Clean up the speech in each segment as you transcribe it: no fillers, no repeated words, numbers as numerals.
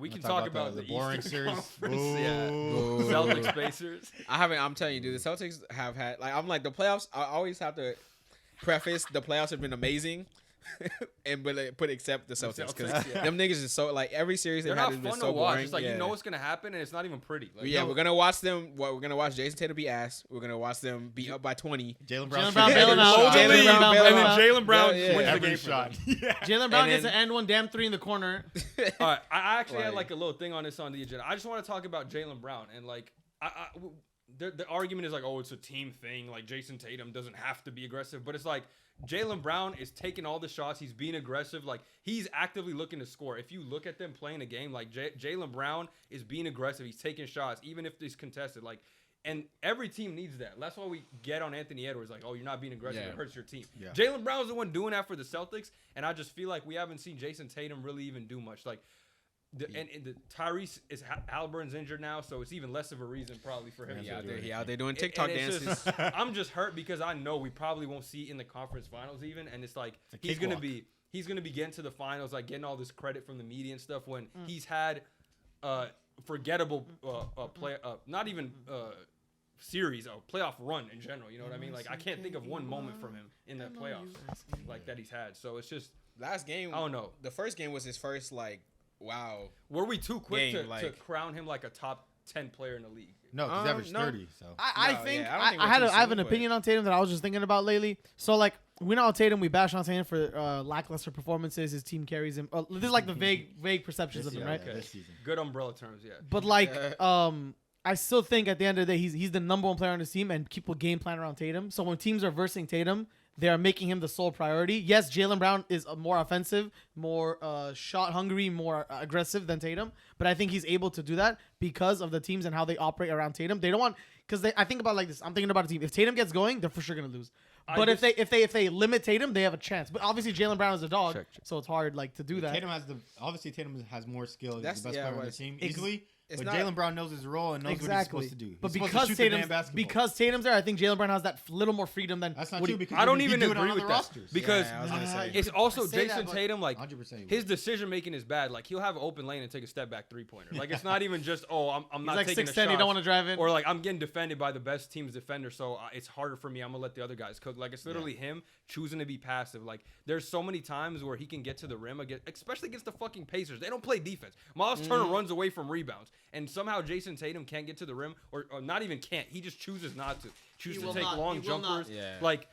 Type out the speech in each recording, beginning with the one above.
We can talk about the boring Eastern series. Conference. Yeah. Celtics Pacers. I'm telling you, dude, the Celtics have had I'm like the playoffs. I always have to preface the playoffs have been amazing, but except the Celtics because them niggas is so like every series they're they've had not has been fun so to watch. boring. It's like you know what's gonna happen and it's not even pretty. Like, We're gonna watch them. We're gonna watch Jason Tatum be ass. We're gonna watch them be up by 20. Jaylen Brown bailing out. Jaylen Brown bailing and then out. Jaylen Brown Yeah, wins the every game shot. Jaylen Brown And gets then- an and one damn three in the corner. All right, I actually had Like- like a little thing on this on the agenda. I just want to talk about Jaylen Brown and like the argument is like, oh, it's a team thing. Like Jason Tatum doesn't have to be aggressive, but it's like Jaylen Brown is taking all the shots. He's being aggressive. Like he's actively looking to score. If you look at them playing a game, like Jaylen Brown is being aggressive. He's taking shots, even if it's contested. Like, and every team needs that. That's why we get on Anthony Edwards. Like, oh, you're not being aggressive. It hurts your team. Yeah. Jaylen Brown's the one doing that for the Celtics, and I just feel like we haven't seen Jason Tatum really even do much. Like. And the Tyrese is Halliburton's injured now, so it's even less of a reason probably for him. He out there doing TikTok dances. Just, I'm just hurt because I know we probably won't see it in the conference finals even, and it's like he's gonna be getting to the finals, like getting all this credit from the media and stuff when he's had forgettable not even series, a playoff run in general. You know what I mean? Like I can't think of one moment from him in the playoffs like that he's had. So it's just Last game, I don't know. The first game was his first wow. Were we too quick Game, to like- crown him like a top 10 player in the league? No, he's averaged no. 30. So I No, think yeah, I don't think I we're too have soon, an but- opinion on Tatum that I was just thinking about lately. So like we know Tatum, we bash on Tatum for lackluster performances. His team carries him. This is like the vague perceptions of him, right? This season. Good umbrella terms, yeah. But like I still think at the end of the day he's the number one player on his team and people game plan around Tatum. So when teams are versing Tatum, they are making him the sole priority. Yes, Jaylen Brown is more offensive, more shot hungry, more aggressive than Tatum. But I think he's able to do that because of the teams and how they operate around Tatum. They don't want I think about it like this. I'm thinking about a team. If Tatum gets going, they're for sure gonna lose. But if they limit Tatum, they have a chance. But obviously Jaylen Brown is a dog, so it's hard like to do that. Tatum has more skill. He's the best player on the team easily. But not- Jaylen Brown knows his role and knows what he's supposed to do. But He's supposed to shoot the damn basketball. because Tatum's there, I think Jaylen Brown has that little more freedom than. That's not what true he- because I don't he even do it on agree with other that rosters. because Yeah, I was gonna say. it's also I say Jason that, but- Tatum. Like 100% his decision making is bad. Like he'll have an open lane and take a step back 3-pointer. Like it's not even just I'm He's not like taking 6'10", a shot. he don't want to drive in. Or like I'm getting defended by the best team's defender, so it's harder for me. I'm gonna let the other guys cook. Like it's literally him choosing to be passive. Like there's so many times where he can get to the rim, especially against the fucking Pacers. They don't play defense. Miles Turner runs away from rebounds, and somehow Jason Tatum can't get to the rim, or not even can't. He just chooses not to. Chooses to take long jumpers. Yeah. Like,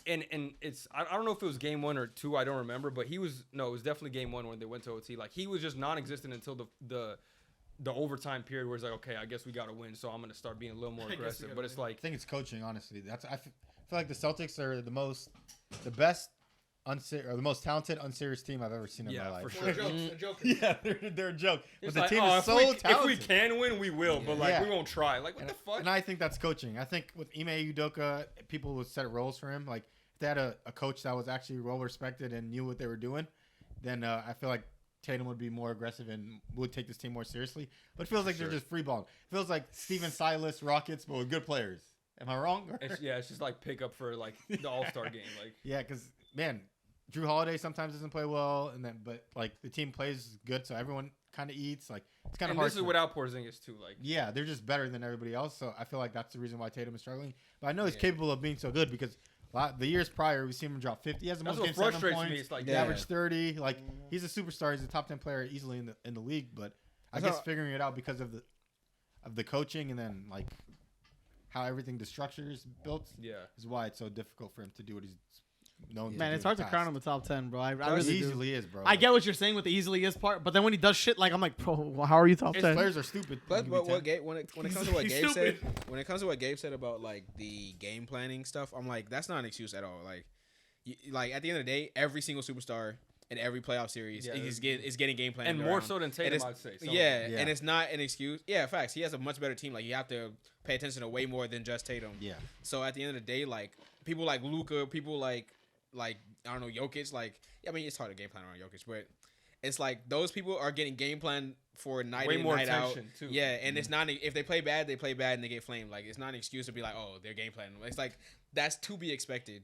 and it's I don't know if it was game 1 or 2. I don't remember, but it was definitely game 1 when they went to OT. Like he was just non-existent until the overtime period where it's like, okay, I guess we got to win, so I'm going to start being a little more aggressive. But it's like I think it's coaching, honestly. I feel like the Celtics are the best, or the most talented, unserious team I've ever seen in my life. for sure. A joke. Yeah, they're a joke. But It's the like, team oh, is so if talented. we can win, we will. But like Yeah. we won't try. Like what the fuck? And I think that's coaching. I think with Ime Udoka, people would set roles for him. Like if they had a coach that was actually well respected and knew what they were doing, then I feel like Tatum would be more aggressive and would take this team more seriously. But it feels like they're just free balling. It feels like Steven Silas Rockets, but with good players. Am I wrong? It's just like pick up for like the All-Star game. Like Yeah, because man, Drew Holiday sometimes doesn't play well, but like the team plays good, so everyone kind of eats. Like it's kind of and hard. this is without Porzingis too. Like Yeah, they're just better than everybody else. So I feel like that's the reason why Tatum is struggling. But I know he's capable of being so good because the years prior we've seen him drop 50. He has the that's most what games, 7 frustrates points. me. It's like He averaged 30. Like he's a superstar. He's a top 10 player easily in the league. But I guess figuring it out because of the coaching and then like how everything the structure is built is why it's so difficult for him to do what he's known to do. Man, it's in hard the to past. crown him a top 10, bro. I He really do. easily is, bro. I get what you're saying with the easily is part, but then when he does shit, like I'm like, bro, how are you top His 10? players are stupid. But He can be what 10. Gabe, when it comes to what He's Gabe said, stupid. when it comes to what Gabe said about like the game planning stuff, I'm like, that's not an excuse at all. Like at the end of the day, every single superstar in every playoff series is getting game planned and more so than Tatum, I'd say. So And it's not an excuse. Yeah, facts. He has a much better team. Like you have to pay attention to way more than just Tatum. Yeah. So at the end of the day, like people like Luka, people like I don't know Jokic. Like I mean, it's hard to game plan around Jokic, but it's like those people are getting game plan for night way in more night out. attention too. Yeah, and it's not if they play bad, they play bad and they get flamed. Like it's not an excuse to be like, oh, they're game planning. It's like that's to be expected.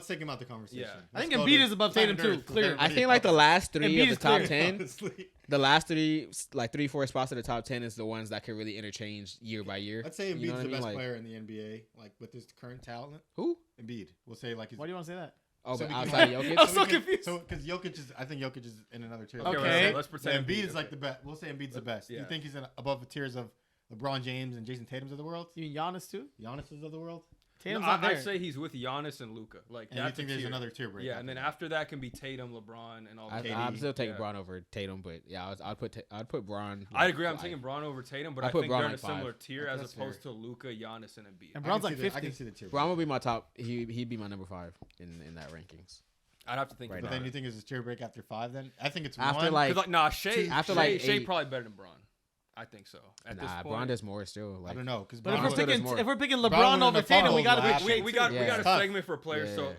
let's take him out the conversation. Yeah. I think Let's go Embiid to is above planet Tatum, too, Earth with clear. I everybody think like the else. last 3 Embiid of the is top clear. 10, Honestly. the last 3, like 3-4 spots of the top 10 is the ones that can really interchange year by year. I'd say You know Embiid's what I the mean? best Like- player in the NBA, like with his current talent. Who? Embiid. We'll say like his. Why do you want to say that? Oh, So but we can- outside of Jokic? I was so confused. So because Jokic is, I think Jokic is in another tier. Okay. Let's So pretend Embiid is like okay. the best. We'll say Embiid's the best. Do Yeah. you think he's above the tiers of LeBron James and Jason Tatum's of the world? You mean Giannis too? Giannis's of the world? Tatum's not there. I'd say he's with Giannis and Luka. Like, And you that's think a there's tier. another tier break? Yeah, and then after that can be Tatum, LeBron, and all that. I'm still taking Yeah. Braun over Tatum, but yeah, I'd put Braun. I agree. I'm like, taking Braun over Tatum, but I I put think Braun they're in a like five. similar tier Okay, as that's opposed fair. to Luka, Giannis, and Embiid. And Braun's like I 50. can see the tier Braun break. would be my top. He'd be my number 5 in that rankings. I'd have to think Right about But then it. you think it's a tier break after 5? Then I think it's After, 1. like- 'Cause, nah, Shea, after, Shea, like, Shea 8. probably better than Braun. I think so. At this Nah, point, Braun does more still. Like, I don't know because But if Braun we're still does picking more. if we're picking Braun LeBron went in over the Tatum, we finals gotta last pick year. Shea we too. got Yeah. a Tough. segment for players, so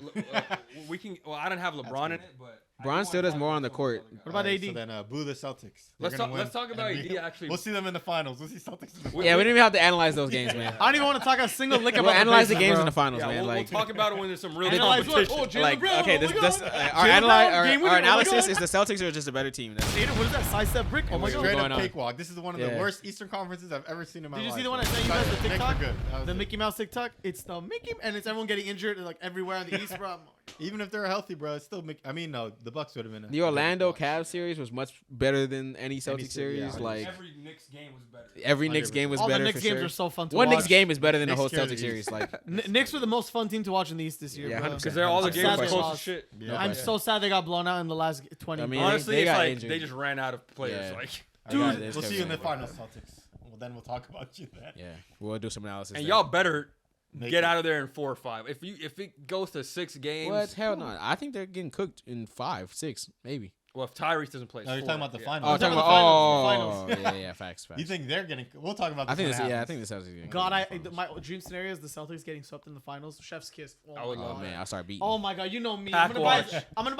we can. Well, I don't have LeBron in good. it, but Braun still does more on the court. What about AD? So then boo the Celtics. They're Let's gonna talk. Let's win, talk and about we- AD. Actually, We'll see them in the finals. We'll see Celtics in the finals. Yeah, we don't even have to analyze those games, man. I don't even want to talk a single lick We'll about analyze the Pacers, games bro. in the finals, yeah, man. we'll Like, talk about it when there's some real Analyze what? competition. Oh, Jalen like Brown, okay, oh this my this God. our Jalen Brown, our game winner, oh my analysis God. is the Celtics are just a better team. That's Tatum, what is that? Sidestep brick? Oh my What's god. Straight going up on? cakewalk. This is one of the Yeah. worst Eastern conferences I've ever seen in my Did life. you see the one I bro. sent you guys, the Knicks were TikTok? good. That was The it. Mickey Mouse TikTok? It's the Mickey, and it's everyone getting injured like everywhere in the East, bro. Even if they're healthy, bro, it's still. I mean, no, the Bucks would have been. the Orlando Cavs series was much better than any Celtics series, series. yeah. like Every Knicks game was better. every Knicks game was All the better Knicks for games sure. are so fun to One watch. Knicks game is better than the Knicks whole carry the Celtics series. East. Like Knicks were the most fun team to watch in the East this year, Yeah, bro. 100%. Because they're all the I'm games sad they close as lost. shit. Yeah. I'm so sad they got blown out in the last 20. I mean, Honestly, they it's got like injured. they just ran out of players. Yeah. Like, Dude, this we'll could see be you in the good. finals, Celtics. Well, then we'll talk about you then. yeah, we'll do some analysis. and there. y'all better Make get it. out of there in 4 or 5. If it goes to 6 games, What? Hell no. I think they're getting cooked in 5, 6, maybe. well, if Tyrese doesn't play, it's No, you're 4, talking about the yeah. finals. Oh, We're talking talking about about the finals. yeah, facts. You think they're getting? We'll talk about. I think this this. when it Yeah, I think happens. the Celtics. are getting God, cooked in the finals. my dream scenario is the Celtics getting swept in the finals. Chef's kiss. Oh, I would my love Oh God. man, I'll start beating. Oh my god, you know me. Pack I'm gonna watch. buy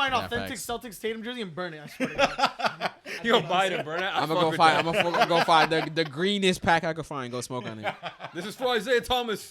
an Yeah, authentic facts. Celtics Tatum jersey and burn it. I swear to God. You gonna buy it and burn it? I'm gonna go find. I'm gonna go find the greenest pack I could find. Go smoke on it. This is for Isaiah Thomas.